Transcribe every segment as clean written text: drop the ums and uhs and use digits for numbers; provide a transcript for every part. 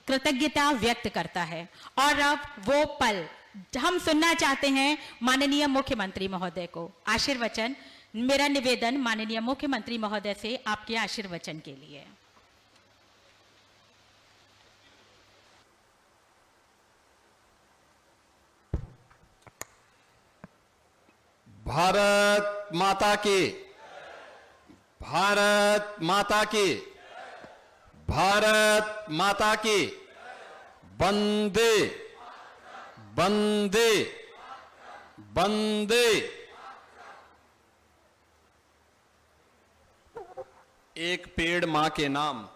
कृतज्ञता व्यक्त करता है। और अब वो पल हम सुनना चाहते हैं माननीय मुख्यमंत्री महोदय को आशीर्वचन। मेरा निवेदन माननीय मुख्यमंत्री महोदय से आपके आशीर्वचन के लिए। भारत माता की, भारत माता की, भारत माता की, वंदे वंदे वंदे। एक पेड़ मां के नाम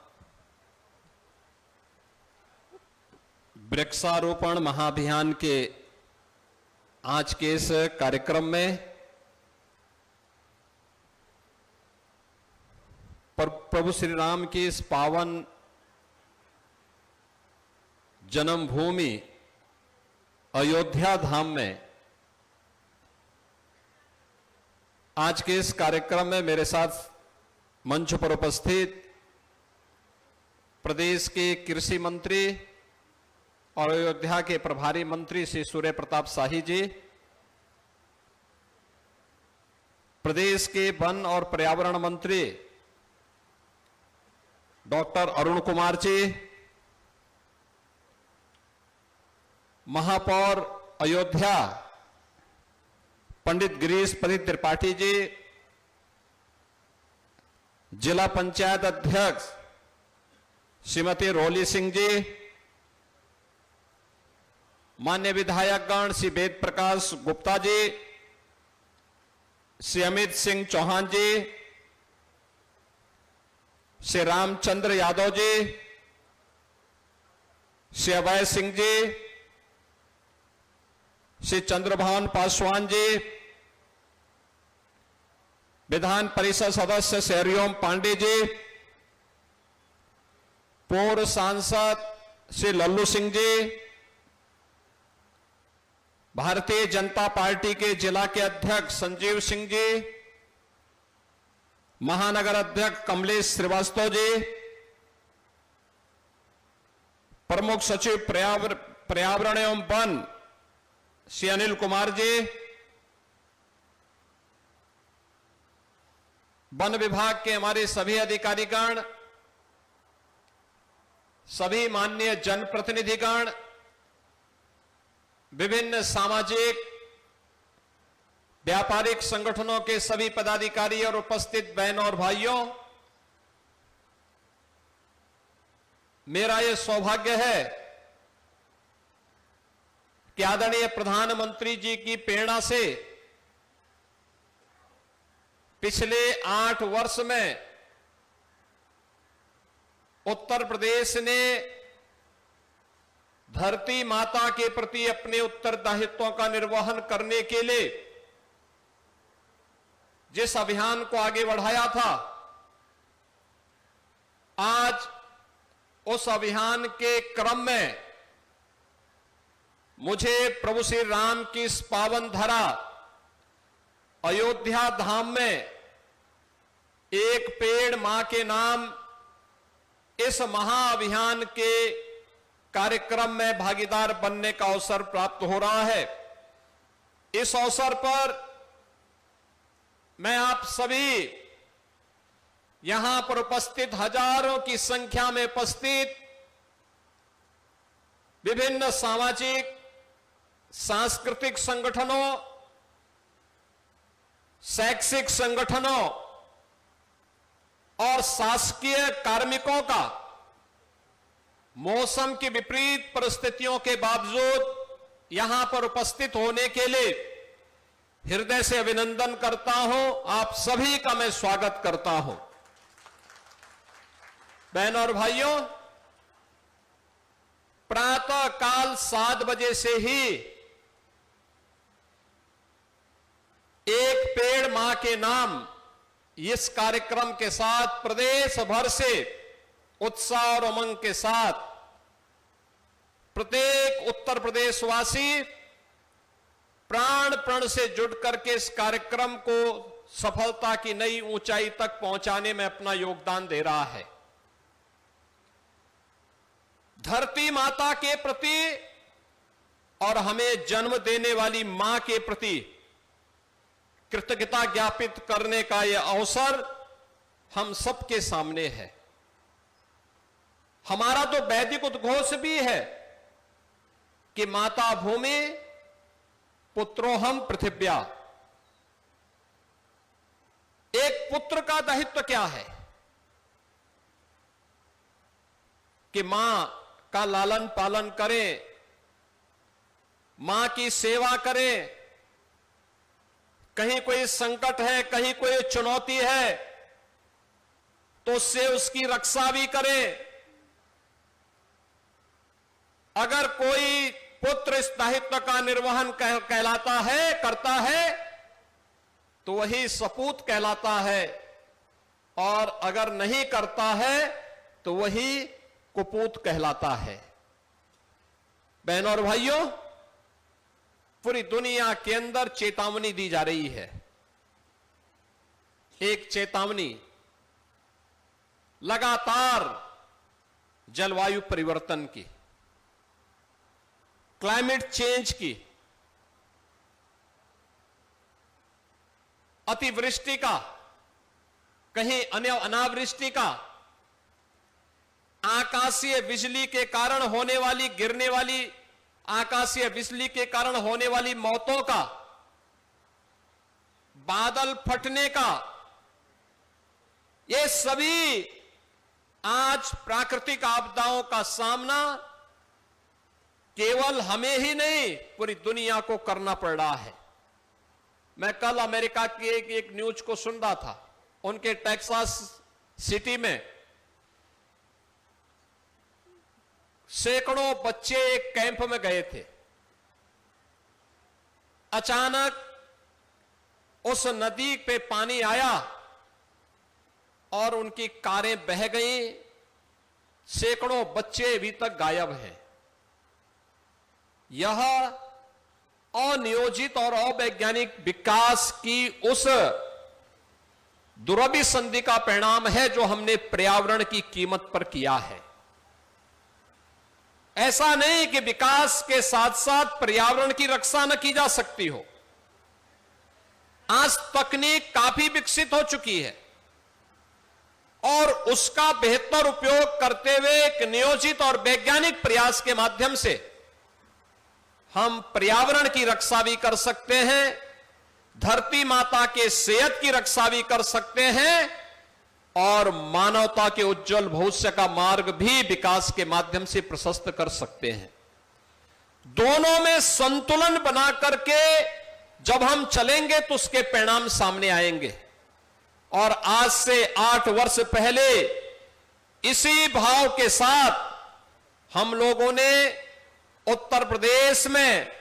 वृक्षारोपण महाअभियान के आज के इस कार्यक्रम में प्रभु श्री राम की इस पावन जन्मभूमि अयोध्या धाम में आज के इस कार्यक्रम में मेरे साथ मंच पर उपस्थित प्रदेश के कृषि मंत्री और अयोध्या के प्रभारी मंत्री श्री सूर्य प्रताप शाही जी, प्रदेश के वन और पर्यावरण मंत्री डॉक्टर अरुण कुमार जी, महापौर अयोध्या पंडित गिरीश पति त्रिपाठी जी, जिला पंचायत अध्यक्ष श्रीमती रोली सिंह जी, मान्य विधायकगण श्री वेद प्रकाश गुप्ता जी, श्री अमित सिंह चौहान जी, श्री रामचंद्र यादव जी, श्री अभय सिंह जी, श्री चंद्रभान पासवान जी, विधान परिषद सदस्य श्री हरिओम पांडे जी, पूर्व सांसद श्री लल्लू सिंह जी, भारतीय जनता पार्टी के जिला के अध्यक्ष संजीव सिंह जी, महानगर अध्यक्ष कमलेश श्रीवास्तव जी, प्रमुख सचिव पर्यावरण एवं वन श्री अनिल कुमार जी, वन विभाग के हमारे सभी अधिकारीगण, सभी माननीय जनप्रतिनिधिगण, विभिन्न सामाजिक व्यापारिक संगठनों के सभी पदाधिकारी और उपस्थित बहनों और भाइयों, मेरा यह सौभाग्य है कि आदरणीय प्रधानमंत्री जी की प्रेरणा से पिछले 8 वर्ष में उत्तर प्रदेश ने धरती माता के प्रति अपने उत्तरदायित्वों का निर्वहन करने के लिए जिस अभियान को आगे बढ़ाया था, आज उस अभियान के क्रम में मुझे प्रभु श्री राम की इस पावन धरा अयोध्या धाम में एक पेड़ मां के नाम इस महाअभियान के कार्यक्रम में भागीदार बनने का अवसर प्राप्त हो रहा है। इस अवसर पर मैं आप सभी यहां पर उपस्थित हजारों की संख्या में उपस्थित विभिन्न सामाजिक सांस्कृतिक संगठनों, शैक्षिक संगठनों और शासकीय कार्मिकों का मौसम की विपरीत परिस्थितियों के बावजूद यहां पर उपस्थित होने के लिए हृदय से अभिनंदन करता हूं। आप सभी का मैं स्वागत करता हूं। बहनों और भाइयों, प्रातः काल 7 बजे से ही एक पेड़ मां के नाम इस कार्यक्रम के साथ प्रदेश भर से उत्साह और उमंग के साथ प्रत्येक उत्तर प्रदेशवासी प्राण प्रण से जुड़ करके इस कार्यक्रम को सफलता की नई ऊंचाई तक पहुंचाने में अपना योगदान दे रहा है। धरती माता के प्रति और हमें जन्म देने वाली मां के प्रति कृतज्ञता ज्ञापित करने का यह अवसर हम सबके सामने है। हमारा तो वैदिक उद्घोष भी है कि माता भूमि पुत्रोहम पृथिव्या। एक पुत्र का दायित्व क्या है कि मां का लालन पालन करें, मां की सेवा करें। कहीं कोई संकट है, कहीं कोई चुनौती है तो उससे उसकी रक्षा भी करें। अगर कोई पुत्र इस दायित्व का निर्वहन कहलाता है, करता है, तो वही सपूत कहलाता है, और अगर नहीं करता है तो वही कुपूत कहलाता है। बहनों और भाइयों, पूरी दुनिया के अंदर चेतावनी दी जा रही है। एक चेतावनी लगातार जलवायु परिवर्तन की, क्लाइमेट चेंज की, अतिवृष्टि का, कहीं अनावृष्टि का, आकाशीय बिजली के कारण होने वाली, गिरने वाली आकाशीय बिजली के कारण होने वाली मौतों का, बादल फटने का, ये सभी आज प्राकृतिक आपदाओं का सामना केवल हमें ही नहीं पूरी दुनिया को करना पड़ रहा है। मैं कल अमेरिका की एक न्यूज को सुन रहा था। उनके टेक्सास सिटी में सैकड़ों बच्चे एक कैंप में गए थे। अचानक उस नदी पे पानी आया और उनकी कारें बह गईं। सैकड़ों बच्चे अभी तक गायब हैं। यह अनियोजित और अवैज्ञानिक विकास की उस दुरभिसंधि का परिणाम है जो हमने पर्यावरण की कीमत पर किया है। ऐसा नहीं कि विकास के साथ साथ पर्यावरण की रक्षा न की जा सकती हो। आज तकनीक काफी विकसित हो चुकी है और उसका बेहतर उपयोग करते हुए एक नियोजित और वैज्ञानिक प्रयास के माध्यम से हम पर्यावरण की रक्षा भी कर सकते हैं, धरती माता के सेहत की रक्षा भी कर सकते हैं और मानवता के उज्जवल भविष्य का मार्ग भी विकास के माध्यम से प्रशस्त कर सकते हैं। दोनों में संतुलन बना करके जब हम चलेंगे तो उसके परिणाम सामने आएंगे। और आज से 8 वर्ष पहले इसी भाव के साथ हम लोगों ने उत्तर प्रदेश में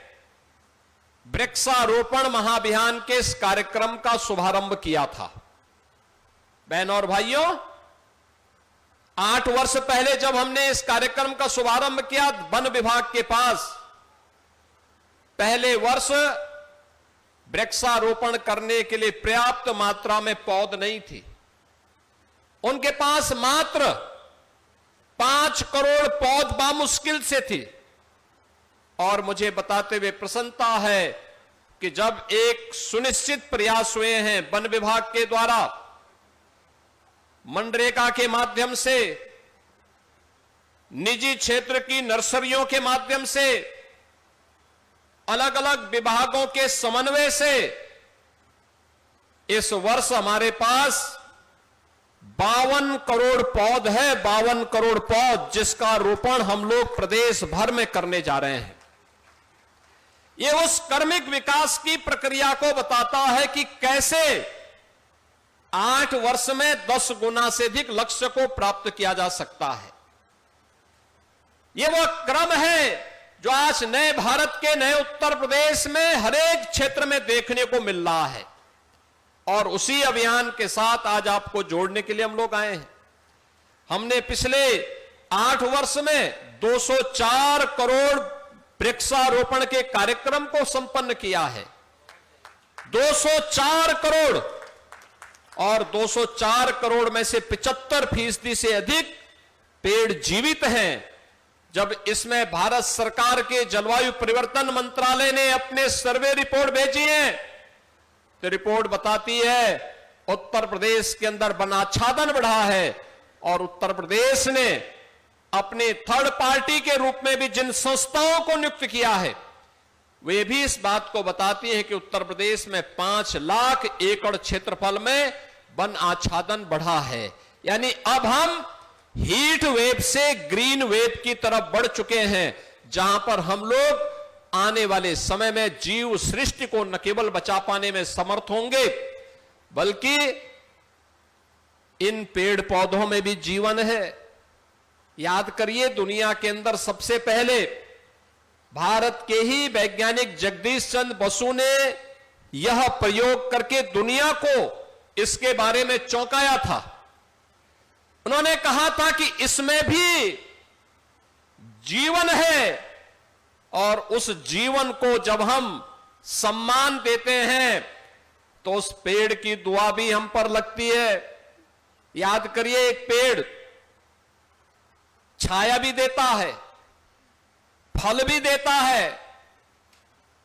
वृक्षारोपण महाअभियान के इस कार्यक्रम का शुभारंभ किया था। बहनों और भाइयों, 8 वर्ष पहले जब हमने इस कार्यक्रम का शुभारंभ किया, वन विभाग के पास पहले वर्ष वृक्षारोपण करने के लिए पर्याप्त मात्रा में पौध नहीं थी। उनके पास मात्र 5 करोड़ पौध बामुश्किल से थी। और मुझे बताते हुए प्रसन्नता है कि जब एक सुनिश्चित प्रयास हुए हैं वन विभाग के द्वारा, मनरेगा के माध्यम से, निजी क्षेत्र की नर्सरियों के माध्यम से, अलग अलग विभागों के समन्वय से, इस वर्ष हमारे पास 52 करोड़ पौध है। 52 करोड़ पौध जिसका रोपण हम लोग प्रदेश भर में करने जा रहे हैं। ये उस कर्मिक विकास की प्रक्रिया को बताता है कि कैसे 8 वर्ष में 10 गुना से अधिक लक्ष्य को प्राप्त किया जा सकता है। ये वह क्रम है जो आज नए भारत के नए उत्तर प्रदेश में हर एक क्षेत्र में देखने को मिल रहा है। और उसी अभियान के साथ आज आपको जोड़ने के लिए हम लोग आए हैं। हमने पिछले 8 वर्ष में 204 करोड़ वृक्षारोपण के कार्यक्रम को संपन्न किया है। 204 करोड़, और 204 करोड़ में से 75% से अधिक पेड़ जीवित हैं। जब इसमें भारत सरकार के जलवायु परिवर्तन मंत्रालय ने अपने सर्वे रिपोर्ट भेजी है, तो रिपोर्ट बताती है उत्तर प्रदेश के अंदर वन आच्छादन बढ़ा है, और उत्तर प्रदेश ने अपने थर्ड पार्टी के रूप में भी जिन संस्थाओं को नियुक्त किया है, वे भी इस बात को बताती है कि उत्तर प्रदेश में 5 लाख एकड़ क्षेत्रफल में वन आच्छादन बढ़ा है। यानी अब हम हीट वेव से ग्रीन वेव की तरफ बढ़ चुके हैं, जहां पर हम लोग आने वाले समय में जीव सृष्टि को न केवल बचा पाने में समर्थ होंगे, बल्कि इन पेड़ पौधों में भी जीवन है। याद करिए, दुनिया के अंदर सबसे पहले भारत के ही वैज्ञानिक जगदीश चंद्र बसु ने यह प्रयोग करके दुनिया को इसके बारे में चौंकाया था। उन्होंने कहा था कि इसमें भी जीवन है, और उस जीवन को जब हम सम्मान देते हैं तो उस पेड़ की दुआ भी हम पर लगती है। याद करिए, एक पेड़ छाया भी देता है, फल भी देता है,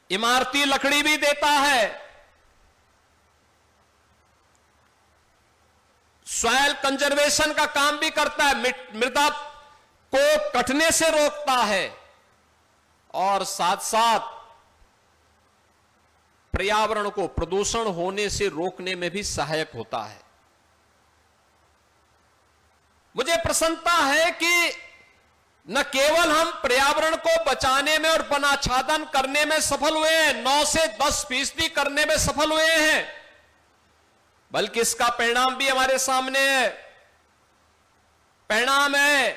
इमारती लकड़ी भी देता है, सॉइल कंजर्वेशन का काम भी करता है, मृदा को कटने से रोकता है, और साथ साथ पर्यावरण को प्रदूषण होने से रोकने में भी सहायक होता है। मुझे प्रसन्नता है कि न केवल हम पर्यावरण को बचाने में और वन आच्छादन करने में सफल हुए हैं, 9 से 10% करने में सफल हुए हैं, बल्कि इसका परिणाम भी हमारे सामने है। परिणाम है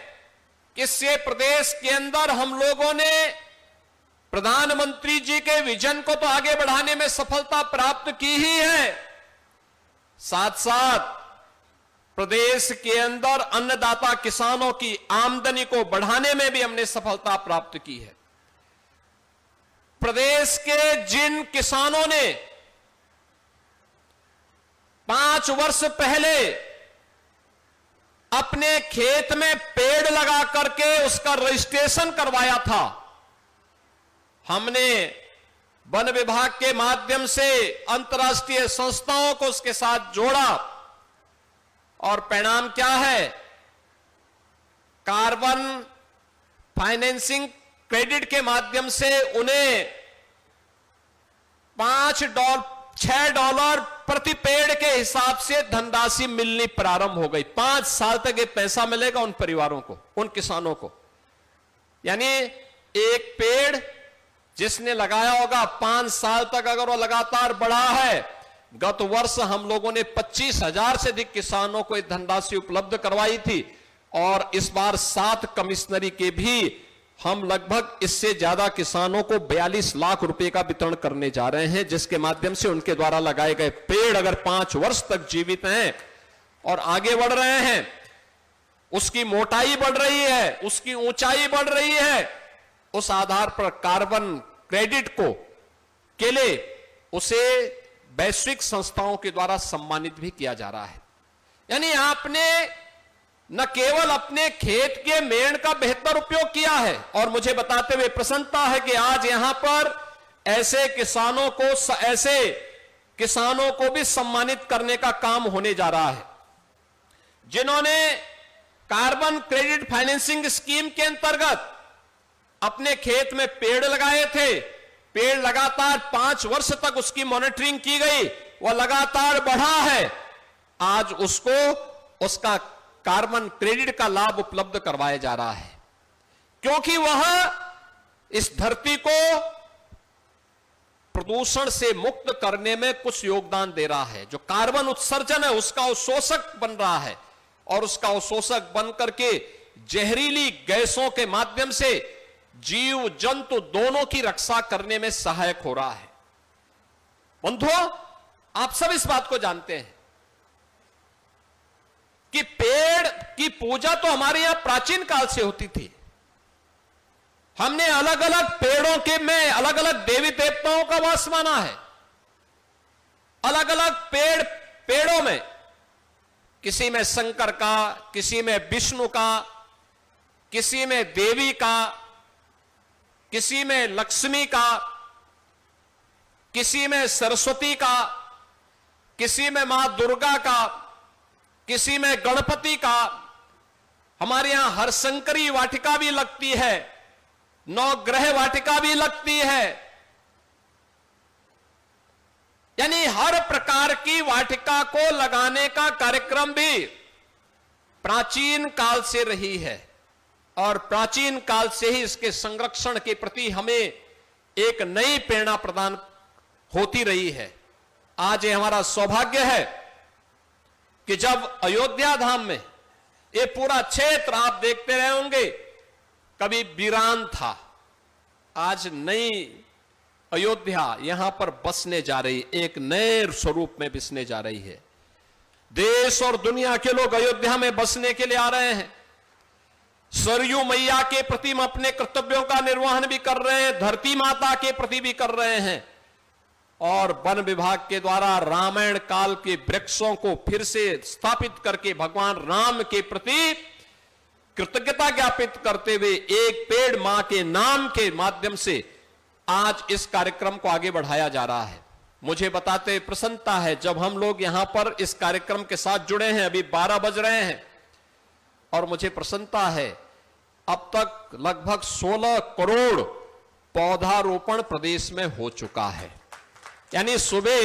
कि इससे प्रदेश के अंदर हम लोगों ने प्रधानमंत्री जी के विजन को तो आगे बढ़ाने में सफलता प्राप्त की ही है, साथ साथ प्रदेश के अंदर अन्नदाता किसानों की आमदनी को बढ़ाने में भी हमने सफलता प्राप्त की है। प्रदेश के जिन किसानों ने 5 वर्ष पहले अपने खेत में पेड़ लगा करके उसका रजिस्ट्रेशन करवाया था, हमने वन विभाग के माध्यम से अंतर्राष्ट्रीय संस्थाओं को उसके साथ जोड़ा, और परिणाम क्या है? कार्बन फाइनेंसिंग क्रेडिट के माध्यम से उन्हें $6 प्रति पेड़ के हिसाब से धनराशि मिलनी प्रारंभ हो गई। 5 साल तक ये पैसा मिलेगा उन परिवारों को, उन किसानों को। यानी एक पेड़ जिसने लगाया होगा 5 साल तक अगर वो लगातार बढ़ा है, गत वर्ष हम लोगों ने 25,000 से अधिक किसानों को एक धनराशि उपलब्ध करवाई थी, और इस बार 7 कमिश्नरी के भी हम लगभग इससे ज्यादा किसानों को 42 लाख रुपए का वितरण करने जा रहे हैं, जिसके माध्यम से उनके द्वारा लगाए गए पेड़ अगर 5 वर्ष तक जीवित हैं और आगे बढ़ रहे हैं, उसकी मोटाई बढ़ रही है, उसकी ऊंचाई बढ़ रही है, उस आधार पर कार्बन क्रेडिट के लिए उसे वैश्विक संस्थाओं के द्वारा सम्मानित भी किया जा रहा है। यानी आपने न केवल अपने खेत के मेड़ का बेहतर उपयोग किया है, और मुझे बताते हुए प्रसन्नता है कि आज यहां पर ऐसे किसानों को भी सम्मानित करने का काम होने जा रहा है, जिन्होंने कार्बन क्रेडिट फाइनेंसिंग स्कीम के अंतर्गत अपने खेत में पेड़ लगाए थे। पेड़ लगातार 5 वर्ष तक उसकी मॉनिटरिंग की गई, वह लगातार बढ़ा है, आज उसको उसका कार्बन क्रेडिट का लाभ उपलब्ध करवाया जा रहा है, क्योंकि वह इस धरती को प्रदूषण से मुक्त करने में कुछ योगदान दे रहा है। जो कार्बन उत्सर्जन है उसका अवशोषक बन रहा है, और उसका अवशोषक बन करके जहरीली गैसों के माध्यम से जीव जंतु दोनों की रक्षा करने में सहायक हो रहा है। बंधुओं, आप सब इस बात को जानते हैं कि पेड़ की पूजा तो हमारे यहां प्राचीन काल से होती थी। हमने अलग अलग पेड़ों के में अलग अलग देवी देवताओं का वास माना है। अलग अलग पेड़ों में, किसी में शंकर का, किसी में विष्णु का, किसी में देवी का, किसी में लक्ष्मी का, किसी में सरस्वती का, किसी में मां दुर्गा का, किसी में गणपति का। हमारे यहां हरशंकरी वाटिका भी लगती है, नवग्रह वाटिका भी लगती है। यानी हर प्रकार की वाटिका को लगाने का कार्यक्रम भी प्राचीन काल से रही है और प्राचीन काल से ही इसके संरक्षण के प्रति हमें एक नई प्रेरणा प्रदान होती रही है। आज ये हमारा सौभाग्य है कि जब अयोध्या धाम में ये पूरा क्षेत्र आप देखते रहे होंगे, कभी वीरान था, आज नई अयोध्या यहां पर बसने जा रही, एक नए स्वरूप में बसने जा रही है। देश और दुनिया के लोग अयोध्या में बसने के लिए आ रहे हैं। सरयू मैया के प्रति हम अपने कर्तव्यों का निर्वहन भी कर रहे हैं, धरती माता के प्रति भी कर रहे हैं, और वन विभाग के द्वारा रामायण काल के वृक्षों को फिर से स्थापित करके भगवान राम के प्रति कृतज्ञता ज्ञापित करते हुए एक पेड़ मां के नाम के माध्यम से आज इस कार्यक्रम को आगे बढ़ाया जा रहा है। मुझे बताते प्रसन्नता है, जब हम लोग यहां पर इस कार्यक्रम के साथ जुड़े हैं, अभी 12 बज रहे हैं, और मुझे प्रसन्नता है अब तक लगभग 16 करोड़ पौधारोपण प्रदेश में हो चुका है। यानी सुबह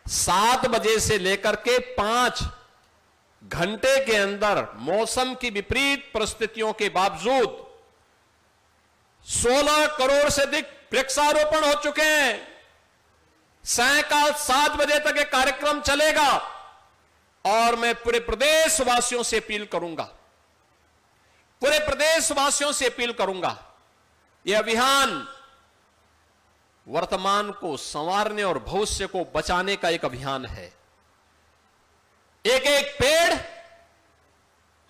7 बजे से लेकर के 5 घंटे के अंदर मौसम की विपरीत परिस्थितियों के बावजूद 16 करोड़ से अधिक वृक्षारोपण हो चुके हैं। सायंकाल 7 बजे तक ये कार्यक्रम चलेगा और मैं पूरे प्रदेशवासियों से अपील करूंगा, पूरे प्रदेशवासियों से अपील करूंगा, यह अभियान वर्तमान को संवारने और भविष्य को बचाने का एक अभियान है। एक एक पेड़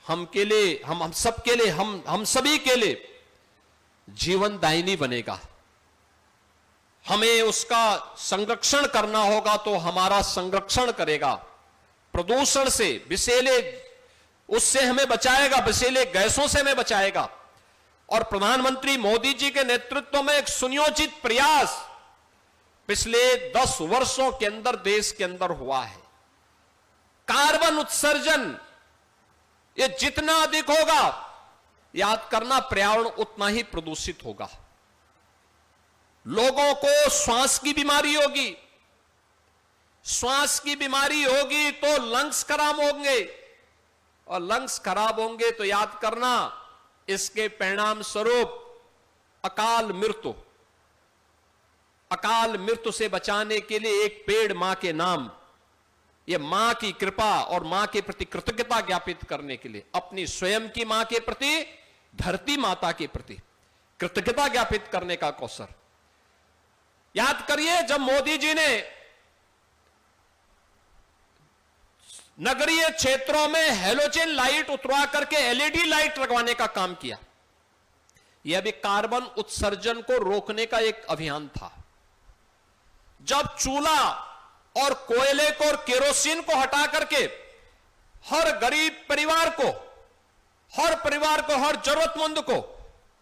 हम के लिए, हम सबके लिए, हम सभी के लिए जीवनदायिनी बनेगा। हमें उसका संरक्षण करना होगा तो हमारा संरक्षण करेगा, प्रदूषण से, विषैले उससे हमें बचाएगा, विषैले गैसों से हमें बचाएगा। और प्रधानमंत्री मोदी जी के नेतृत्व में एक सुनियोजित प्रयास पिछले 10 वर्षों के अंदर देश के अंदर हुआ है। कार्बन उत्सर्जन ये जितना अधिक होगा, याद करना, पर्यावरण उतना ही प्रदूषित होगा। लोगों को श्वास की बीमारी होगी, श्वास की बीमारी होगी तो लंग्स खराब होंगे, और लंग्स खराब होंगे तो याद करना, इसके परिणाम स्वरूप अकाल मृत्यु। अकाल मृत्यु से बचाने के लिए एक पेड़ मां के नाम, यह मां की कृपा और मां के प्रति कृतज्ञता ज्ञापित करने के लिए, अपनी स्वयं की मां के प्रति, धरती माता के प्रति कृतज्ञता ज्ञापित करने का अवसर। याद करिए, जब मोदी जी ने नगरीय क्षेत्रों में हेलोजन लाइट उतरवा करके एलईडी लाइट लगवाने का काम किया, यह भी कार्बन उत्सर्जन को रोकने का एक अभियान था। जब चूल्हा और कोयले को और केरोसिन को हटा करके हर गरीब परिवार को, हर परिवार को, हर जरूरतमंद को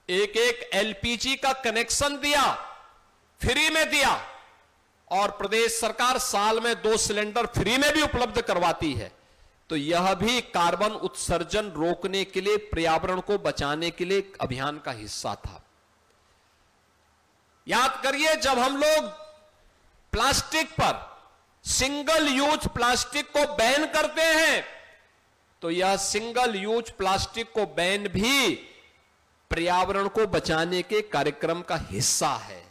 एक एक एलपीजी का कनेक्शन दिया, फ्री में दिया, और प्रदेश सरकार साल में 2 सिलेंडर फ्री में भी उपलब्ध करवाती है, तो यह भी कार्बन उत्सर्जन रोकने के लिए, पर्यावरण को बचाने के लिए अभियान का हिस्सा था। याद करिए, जब हम लोग प्लास्टिक पर, सिंगल यूज प्लास्टिक को बैन करते हैं, तो यह सिंगल यूज प्लास्टिक को बैन भी पर्यावरण को बचाने के कार्यक्रम का हिस्सा है।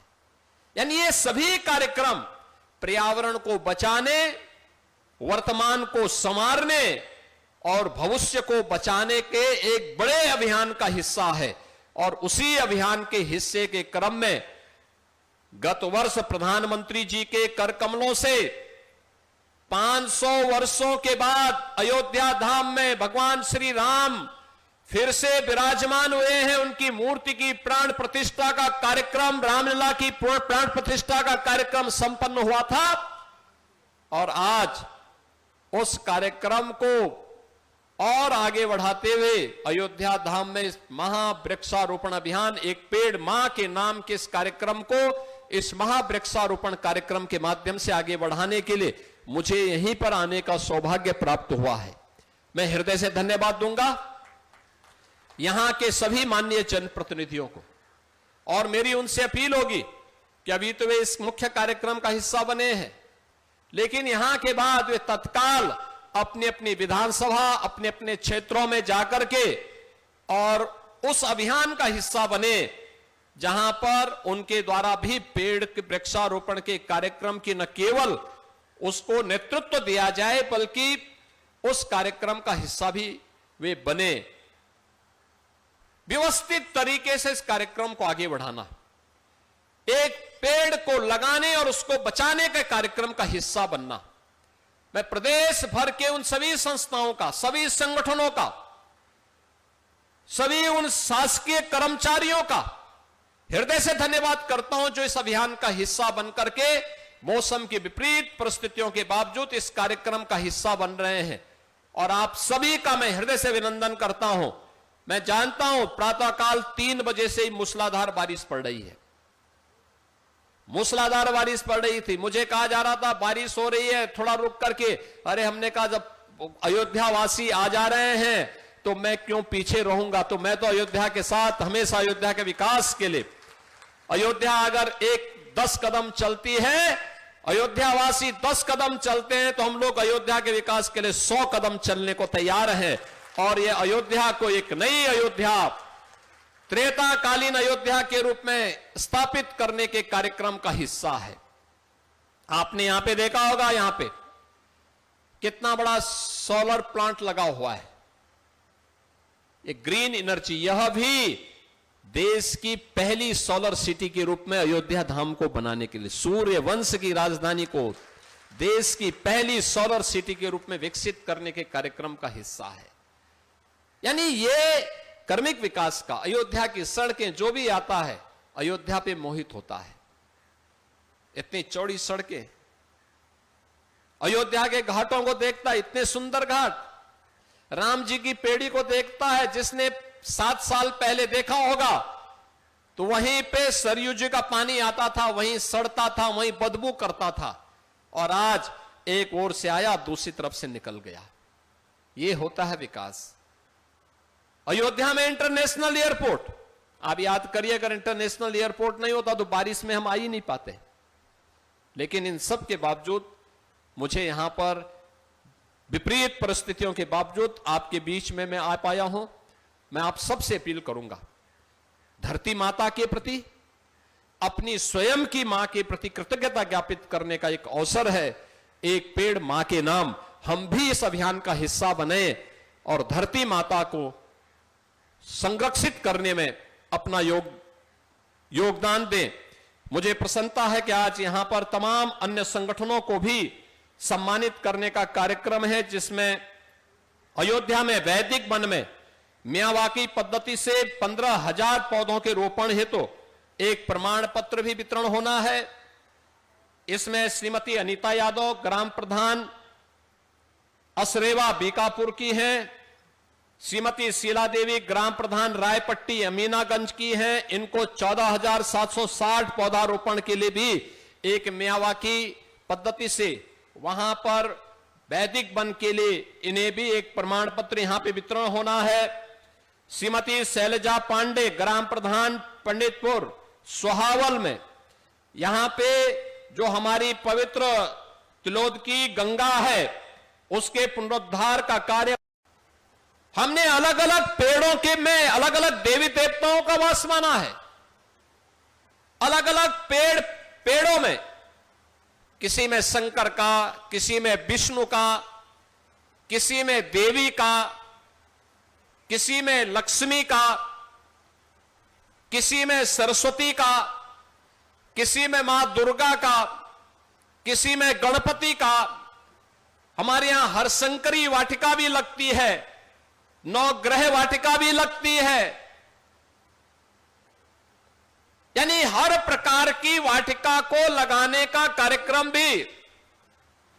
यानी ये सभी कार्यक्रम पर्यावरण को बचाने, वर्तमान को संवारने और भविष्य को बचाने के एक बड़े अभियान का हिस्सा है। और उसी अभियान के हिस्से के क्रम में गत वर्ष प्रधानमंत्री जी के कर कमलों से 500 वर्षों के बाद अयोध्या धाम में भगवान श्री राम फिर से विराजमान हुए हैं। उनकी मूर्ति की प्राण प्रतिष्ठा का कार्यक्रम, रामलला की प्राण प्रतिष्ठा का कार्यक्रम संपन्न हुआ था, और आज उस कार्यक्रम को और आगे बढ़ाते हुए अयोध्या धाम में इस महावृक्षारोपण अभियान एक पेड़ मां के नाम के इस कार्यक्रम को, इस महावृक्षारोपण कार्यक्रम के माध्यम से आगे बढ़ाने के लिए मुझे यहीं पर आने का सौभाग्य प्राप्त हुआ है। मैं हृदय से धन्यवाद दूंगा यहां के सभी माननीय जनप्रतिनिधियों को, और मेरी उनसे अपील होगी कि अभी तो वे इस मुख्य कार्यक्रम का हिस्सा बने हैं, लेकिन यहां के बाद वे तत्काल अपनी अपनी विधानसभा, अपने अपने क्षेत्रों में जाकर के और उस अभियान का हिस्सा बने जहां पर उनके द्वारा भी पेड़ के वृक्षारोपण के कार्यक्रम की न केवल उसको नेतृत्व दिया जाए बल्कि उस कार्यक्रम का हिस्सा भी वे बने। व्यवस्थित तरीके से इस कार्यक्रम को आगे बढ़ाना, एक पेड़ को लगाने और उसको बचाने के कार्यक्रम का हिस्सा बनना। मैं प्रदेश भर के उन सभी संस्थाओं का, सभी संगठनों का, सभी उन शासकीय कर्मचारियों का हृदय से धन्यवाद करता हूं जो इस अभियान का हिस्सा बनकर के मौसम की विपरीत परिस्थितियों के बावजूद इस कार्यक्रम का हिस्सा बन रहे हैं। और आप सभी का मैं हृदय से अभिनंदन करता हूं। मैं जानता हूं प्रातःकाल 3 बजे से ही मूसलाधार बारिश पड़ रही है, मूसलाधार बारिश पड़ रही थी। मुझे कहा जा रहा था बारिश हो रही है थोड़ा रुक करके, अरे हमने कहा जब अयोध्या वासी आ जा रहे हैं तो मैं क्यों पीछे रहूंगा। तो मैं तो अयोध्या के साथ, हमेशा अयोध्या के विकास के लिए, अयोध्या अगर 10 कदम चलती है, अयोध्या वासी 10 कदम चलते हैं तो हम लोग अयोध्या के विकास के लिए 100 कदम चलने को तैयार हैं। और ये अयोध्या को एक नई अयोध्या, त्रेताकालीन अयोध्या के रूप में स्थापित करने के कार्यक्रम का हिस्सा है। आपने यहां पे देखा होगा, यहां पे कितना बड़ा सोलर प्लांट लगा हुआ है, ये ग्रीन एनर्जी। यह भी देश की पहली सोलर सिटी के रूप में अयोध्या धाम को बनाने के लिए, सूर्य वंश की राजधानी को देश की पहली सोलर सिटी के रूप में विकसित करने के कार्यक्रम का हिस्सा है। यानी ये कर्मिक विकास का, अयोध्या की सड़कें, जो भी आता है अयोध्या पे मोहित होता है। इतनी चौड़ी सड़कें, अयोध्या के घाटों को देखता है, इतने सुंदर घाट। राम जी की पेड़ी को देखता है, जिसने 7 साल पहले देखा होगा तो वहीं पे सरयू जी का पानी आता था, वहीं सड़ता था, वहीं बदबू करता था, और आज एक ओर से आया दूसरी तरफ से निकल गया। ये होता है विकास। अयोध्या में इंटरनेशनल एयरपोर्ट, आप याद करिए अगर इंटरनेशनल एयरपोर्ट नहीं होता तो बारिश में हम आ ही नहीं पाते। लेकिन इन सब के बावजूद मुझे यहां पर विपरीत परिस्थितियों के बावजूद आपके बीच में मैं आ पाया हूं। मैं आप सबसे अपील करूंगा, धरती माता के प्रति, अपनी स्वयं की मां के प्रति कृतज्ञता ज्ञापित करने का एक अवसर है। एक पेड़ मां के नाम, हम भी इस अभियान का हिस्सा बने और धरती माता को संरक्षित करने में अपना योगदान दें। मुझे प्रसन्नता है कि आज यहां पर तमाम अन्य संगठनों को भी सम्मानित करने का कार्यक्रम है, जिसमें अयोध्या में वैदिक वन में मियावाकी पद्धति से 15,000 पौधों के रोपण हेतु एक प्रमाण पत्र भी वितरण होना है। इसमें श्रीमती अनीता यादव ग्राम प्रधान असरेवा बीकापुर की हैं, श्रीमती शीला देवी ग्राम प्रधान रायपट्टी अमीनागंज की हैं। इनको 14,760 पौधारोपण के लिए भी एक मियावाकी पद्धति से वहां पर वैदिक वन के लिए इन्हें भी एक प्रमाण पत्र यहां पे वितरण होना है। श्रीमती शैलजा पांडे ग्राम प्रधान पंडितपुर सोहावल में, यहां पे जो हमारी पवित्र तिलोद की गंगा है उसके पुनरुद्धार का कार्य, हमने अलग अलग पेड़ों के में अलग अलग देवी देवताओं का वास माना है। अलग अलग पेड़ों में, किसी में शंकर का, किसी में विष्णु का, किसी में देवी का, किसी में लक्ष्मी का, किसी में सरस्वती का, किसी में मां दुर्गा का, किसी में गणपति का। हमारे यहां हरशंकरी वाटिका भी लगती है, नवग्रह वाटिका भी लगती है। यानी हर प्रकार की वाटिका को लगाने का कार्यक्रम भी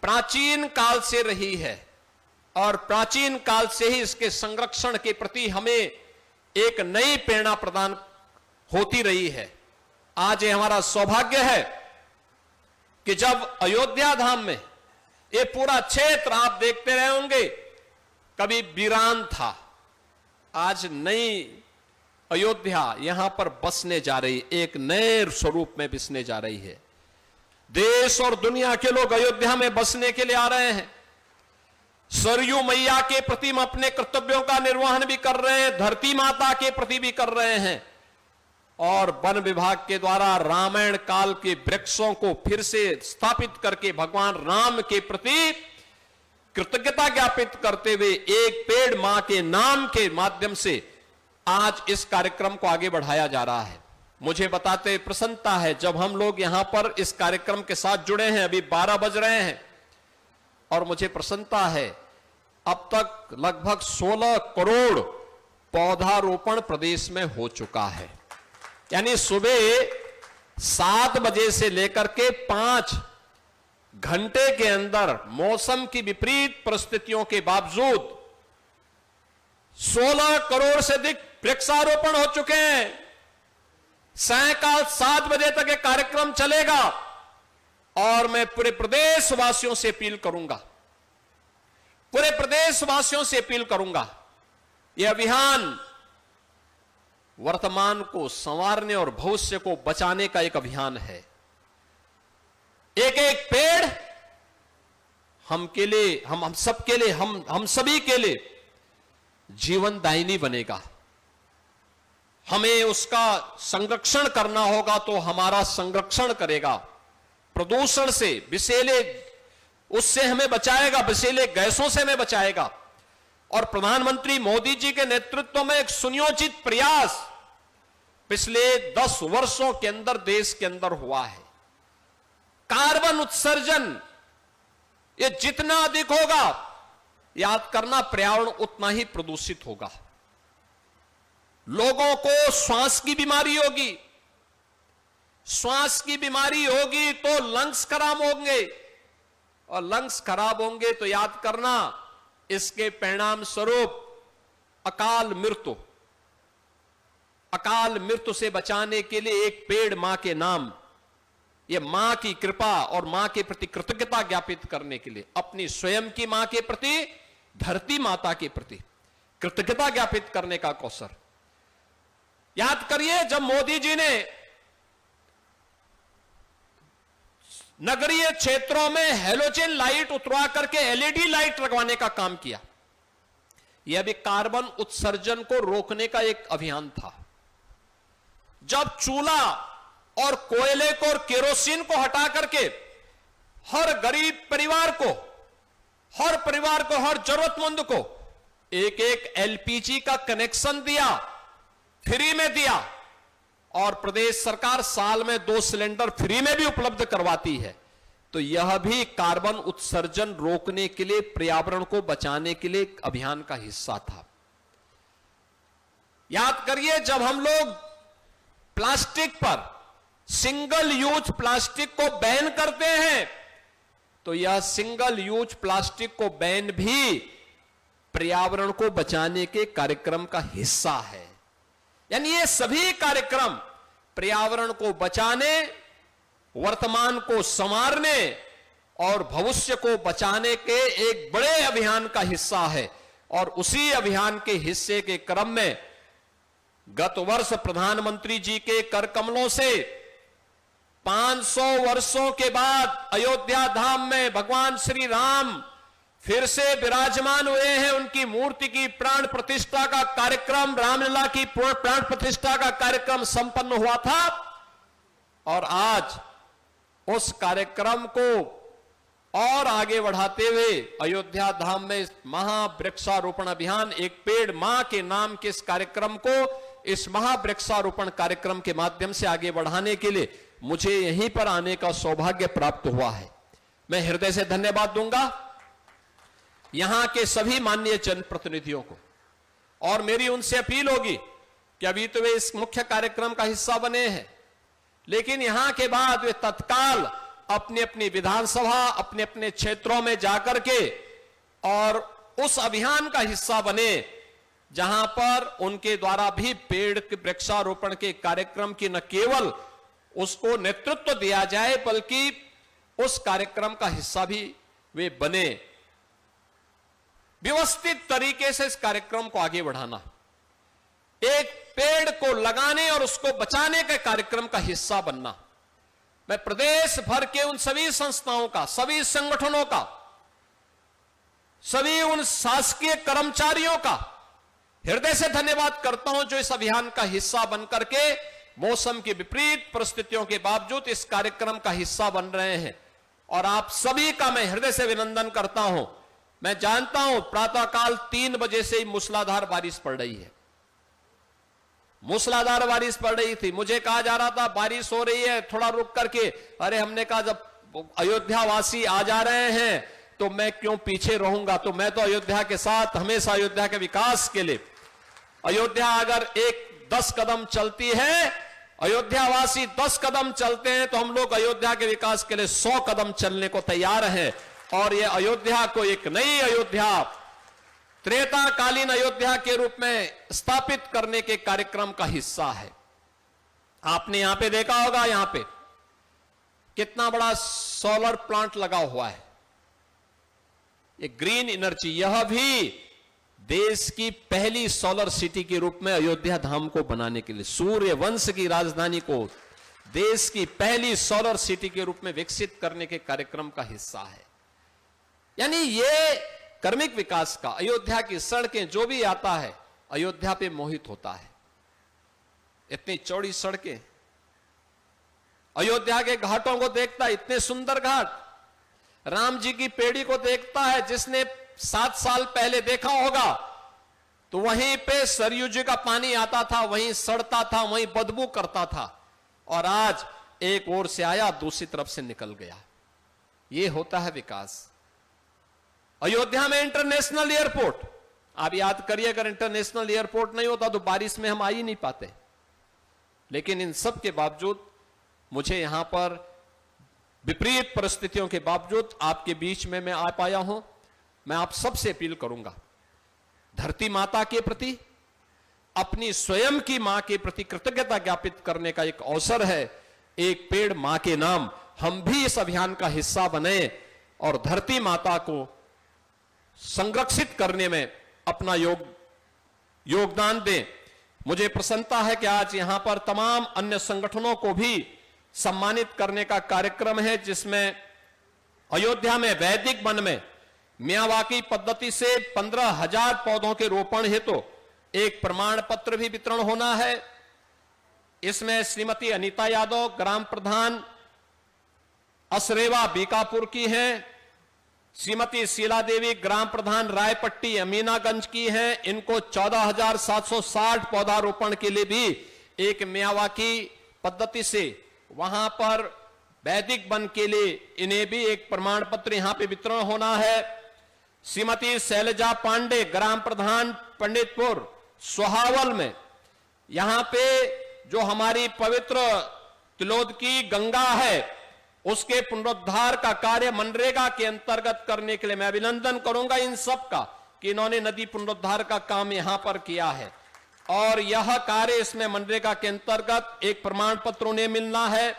प्राचीन काल से रही है। और प्राचीन काल से ही इसके संरक्षण के प्रति हमें एक नई प्रेरणा प्रदान होती रही है। आज ये हमारा सौभाग्य है कि जब अयोध्या धाम में ये पूरा क्षेत्र आप देखते रहे होंगे कभी वीरान था, आज नई अयोध्या यहां पर बसने जा रही, एक नए स्वरूप में बसने जा रही है। देश और दुनिया के लोग अयोध्या में बसने के लिए आ रहे हैं। सरयू मैया के प्रति हम अपने कर्तव्यों का निर्वहन भी कर रहे हैं, धरती माता के प्रति भी कर रहे हैं, और वन विभाग के द्वारा रामायण काल के वृक्षों को फिर से स्थापित करके भगवान राम के प्रति कृतज्ञता ज्ञापित करते हुए एक पेड़ मां के नाम के माध्यम से आज इस कार्यक्रम को आगे बढ़ाया जा रहा है। मुझे बताते प्रसन्नता है जब हम लोग यहां पर इस कार्यक्रम के साथ जुड़े हैं, अभी 12 बज रहे हैं, और मुझे प्रसन्नता है अब तक लगभग 16 करोड़ पौधारोपण प्रदेश में हो चुका है। यानी सुबह 7 बजे से लेकर के 5 घंटे के अंदर मौसम की विपरीत परिस्थितियों के बावजूद 16 करोड़ से अधिक वृक्षारोपण हो चुके हैं। सायंकाल 7 बजे तक ये कार्यक्रम चलेगा और मैं पूरे प्रदेशवासियों से अपील करूंगा, यह अभियान वर्तमान को संवारने और भविष्य को बचाने का एक अभियान है। एक एक पेड़ हम सबके लिए, हम सभी के लिए जीवनदायिनी बनेगा। हमें उसका संरक्षण करना होगा तो हमारा संरक्षण करेगा, प्रदूषण से, विषैले उससे हमें बचाएगा, विषैले गैसों से हमें बचाएगा। और प्रधानमंत्री मोदी जी के नेतृत्व में एक सुनियोजित प्रयास पिछले 10 वर्षों के अंदर देश के अंदर हुआ है। कार्बन उत्सर्जन ये जितना अधिक होगा, याद करना, पर्यावरण उतना ही प्रदूषित होगा। लोगों को श्वास की बीमारी होगी तो लंग्स खराब होंगे, और लंग्स खराब होंगे तो याद करना इसके परिणाम स्वरूप अकाल मृत्यु से बचाने के लिए एक पेड़ मां के नाम, यह मां की कृपा और मां के प्रति कृतज्ञता ज्ञापित करने के लिए, अपनी स्वयं की मां के प्रति, धरती माता के प्रति कृतज्ञता ज्ञापित करने का अवसर। याद करिए जब मोदी जी ने नगरीय क्षेत्रों में हेलोजन लाइट उतरवा करके एलईडी लाइट लगवाने का काम किया, यह भी कार्बन उत्सर्जन को रोकने का एक अभियान था। जब चूल्हा और कोयले को और केरोसिन को हटा करके हर गरीब परिवार को, हर जरूरतमंद को एक एक एलपीजी का कनेक्शन दिया, फ्री में दिया, और प्रदेश सरकार साल में 2 सिलेंडर फ्री में भी उपलब्ध करवाती है, तो यह भी कार्बन उत्सर्जन रोकने के लिए, पर्यावरण को बचाने के लिए एक अभियान का हिस्सा था। याद करिए जब हम लोग प्लास्टिक पर, सिंगल यूज प्लास्टिक को बैन करते हैं, तो यह सिंगल यूज प्लास्टिक को बैन भी पर्यावरण को बचाने के कार्यक्रम का हिस्सा है। यानी ये सभी कार्यक्रम पर्यावरण को बचाने, वर्तमान को संवारने और भविष्य को बचाने के एक बड़े अभियान का हिस्सा है। और उसी अभियान के हिस्से के क्रम में गत वर्ष प्रधानमंत्री जी के कर कमलों से 500 वर्षों के बाद अयोध्या धाम में भगवान श्री राम फिर से विराजमान हुए हैं। उनकी मूर्ति की प्राण प्रतिष्ठा का कार्यक्रम, रामलला की प्राण प्रतिष्ठा का कार्यक्रम संपन्न हुआ था, और आज उस कार्यक्रम को और आगे बढ़ाते हुए अयोध्या धाम में महावृक्षारोपण अभियान, एक पेड़ मां के नाम के इस कार्यक्रम को, इस महावृक्षारोपण कार्यक्रम के माध्यम से आगे बढ़ाने के लिए मुझे यहीं पर आने का सौभाग्य प्राप्त हुआ है। मैं हृदय से धन्यवाद दूंगा यहां के सभी माननीय जनप्रतिनिधियों को, और मेरी उनसे अपील होगी कि अभी तो वे इस मुख्य कार्यक्रम का हिस्सा बने हैं, लेकिन यहां के बाद वे तत्काल अपनी अपनी विधानसभा, अपने अपने क्षेत्रों में जाकर के और उस अभियान का हिस्सा बने जहां पर उनके द्वारा भी पेड़ के वृक्षारोपण के कार्यक्रम की न केवल उसको नेतृत्व दिया जाए बल्कि उस कार्यक्रम का हिस्सा भी वे बने। व्यवस्थित तरीके से इस कार्यक्रम को आगे बढ़ाना, एक पेड़ को लगाने और उसको बचाने के कार्यक्रम का हिस्सा बनना। मैं प्रदेश भर के उन सभी संस्थाओं का, सभी संगठनों का, सभी उन शासकीय कर्मचारियों का हृदय से धन्यवाद करता हूं जो इस अभियान का हिस्सा बनकर के मौसम की विपरीत परिस्थितियों के बावजूद इस कार्यक्रम का हिस्सा बन रहे हैं। और आप सभी का मैं हृदय से अभिनंदन करता हूं। मैं जानता हूं प्रातःकाल 3 बजे से ही मूसलाधार बारिश पड़ रही है, मूसलाधार बारिश पड़ रही थी। मुझे कहा जा रहा था बारिश हो रही है, थोड़ा रुक करके। अरे हमने कहा जब अयोध्या वासी आ जा रहे हैं तो मैं क्यों पीछे रहूंगा। तो मैं तो अयोध्या के साथ, हमेशा अयोध्या के विकास के लिए, अयोध्या अगर 10 कदम चलती है, अयोध्या वासी 10 कदम चलते हैं तो हम लोग अयोध्या के विकास के लिए 100 कदम चलने को तैयार हैं। और ये अयोध्या को एक नई अयोध्या, त्रेताकालीन अयोध्या के रूप में स्थापित करने के कार्यक्रम का हिस्सा है। आपने यहां पे देखा होगा, यहां पे कितना बड़ा सोलर प्लांट लगा हुआ है। ये ग्रीन एनर्जी, यह भी देश की पहली सोलर सिटी के रूप में अयोध्या धाम को बनाने के लिए, सूर्य वंश की राजधानी को देश की पहली सोलर सिटी के रूप में विकसित करने के कार्यक्रम का हिस्सा है। यानी ये कर्मिक विकास का, अयोध्या की सड़कें, जो भी आता है अयोध्या पे मोहित होता है। इतनी चौड़ी सड़कें, अयोध्या के घाटों को देखता है, इतने सुंदर घाट। राम जी की पेड़ी को देखता है, जिसने 7 साल पहले देखा होगा तो वहीं पे सरयू जी का पानी आता था, वहीं सड़ता था, वहीं बदबू करता था। और आज एक ओर से आया, दूसरी तरफ से निकल गया। ये होता है विकास। अयोध्या में इंटरनेशनल एयरपोर्ट, आप याद करिए, अगर इंटरनेशनल एयरपोर्ट नहीं होता तो बारिश में हम आ ही नहीं पाते। लेकिन इन सब के बावजूद मुझे यहां पर विपरीत परिस्थितियों के बावजूद आपके बीच में मैं आ पाया हूं। मैं आप सबसे अपील करूंगा, धरती माता के प्रति, अपनी स्वयं की मां के प्रति कृतज्ञता ज्ञापित करने का एक अवसर है। एक पेड़ मां के नाम, हम भी इस अभियान का हिस्सा बने और धरती माता को संरक्षित करने में अपना योगदान दें। मुझे प्रसन्नता है कि आज यहां पर तमाम अन्य संगठनों को भी सम्मानित करने का कार्यक्रम है, जिसमें अयोध्या में वैदिक वन में मियावाकी पद्धति से 15,000 पौधों के रोपण हेतु एक प्रमाण पत्र भी वितरण होना है। इसमें श्रीमती अनीता यादव, ग्राम प्रधान असरेवा बीकापुर की हैं, श्रीमती शीला देवी, ग्राम प्रधान रायपट्टी अमीनागंज की हैं। इनको 14,760 पौधारोपण के लिए भी एक मियावाकी पद्धति से वहां पर वैदिक वन के लिए इन्हें भी एक प्रमाण पत्र यहां पे वितरण होना है। श्रीमती शैलजा पांडे, ग्राम प्रधान पंडितपुर सोहावल में, यहां पे जो हमारी पवित्र तिलोद की गंगा है उसके पुनरुद्धार का कार्य मनरेगा के अंतर्गत करने के लिए मैं अभिनंदन करूंगा इन सब का कि इन्होंने नदी पुनरुद्धार का काम यहां पर किया है। और यह कार्य, इसमें मनरेगा के अंतर्गत एक प्रमाण पत्र उन्हें मिलना है।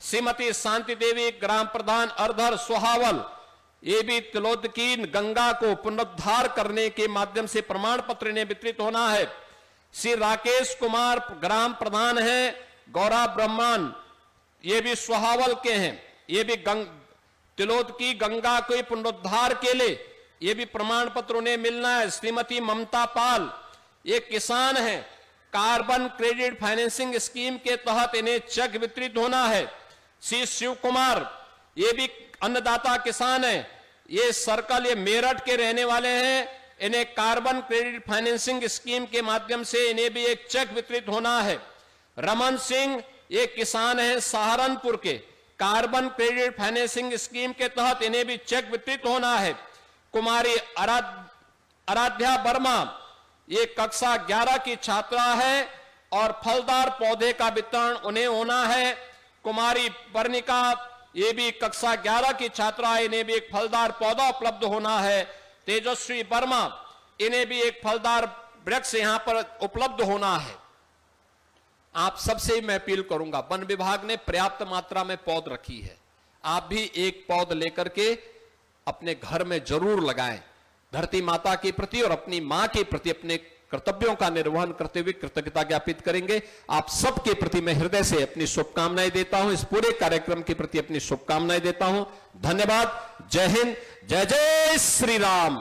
श्रीमती शांति देवी, ग्राम प्रधान अर्धर सोहावल, ये भी तिलोद की गंगा को पुनरुद्धार करने के माध्यम से प्रमाण पत्र इन्हें वितरित होना है। श्री राकेश कुमार, ग्राम प्रधान है गौरा ब्रह्मान, ये भी सोहावल के हैं, ये भी तिलोद की गंगा के पुनरुद्धार के लिए ये भी प्रमाण पत्र उन्हें मिलना है। श्रीमती ममता पाल, ये किसान हैं, कार्बन क्रेडिट फाइनेंसिंग स्कीम के तहत इन्हें चेक वितरित होना है। श्री शिव कुमार, ये भी अन्नदाता किसान हैं, ये सर्कल, ये मेरठ के रहने वाले हैं, इन्हें कार्बन क्रेडिट फाइनेंसिंग स्कीम के माध्यम से इन्हें भी एक चेक वितरित होना है। रमन सिंह, ये किसान हैं सहारनपुर के, कार्बन क्रेडिट फाइनेंसिंग स्कीम के तहत इन्हें भी चेक वितरित होना है। कुमारी आराध्या वर्मा, ये कक्षा 11 की छात्रा है और फलदार पौधे का वितरण उन्हें होना है। कुमारी वर्णिका, ये भी कक्षा 11 की छात्रा है, इन्हें भी एक फलदार पौधा उपलब्ध होना है। तेजस्वी वर्मा, इन्हें भी एक फलदार वृक्ष यहां पर उपलब्ध होना है। आप सबसे मैं अपील करूंगा, वन विभाग ने पर्याप्त मात्रा में पौध रखी है, आप भी एक पौध लेकर के अपने घर में जरूर लगाएं। धरती माता के प्रति और अपनी मां के प्रति अपने कर्तव्यों का निर्वहन करते हुए कृतज्ञता ज्ञापित करेंगे। आप सबके प्रति मैं हृदय से अपनी शुभकामनाएं देता हूं, इस पूरे कार्यक्रम के प्रति अपनी शुभकामनाएं देता हूं। धन्यवाद। जय हिंद, जय जय श्री राम।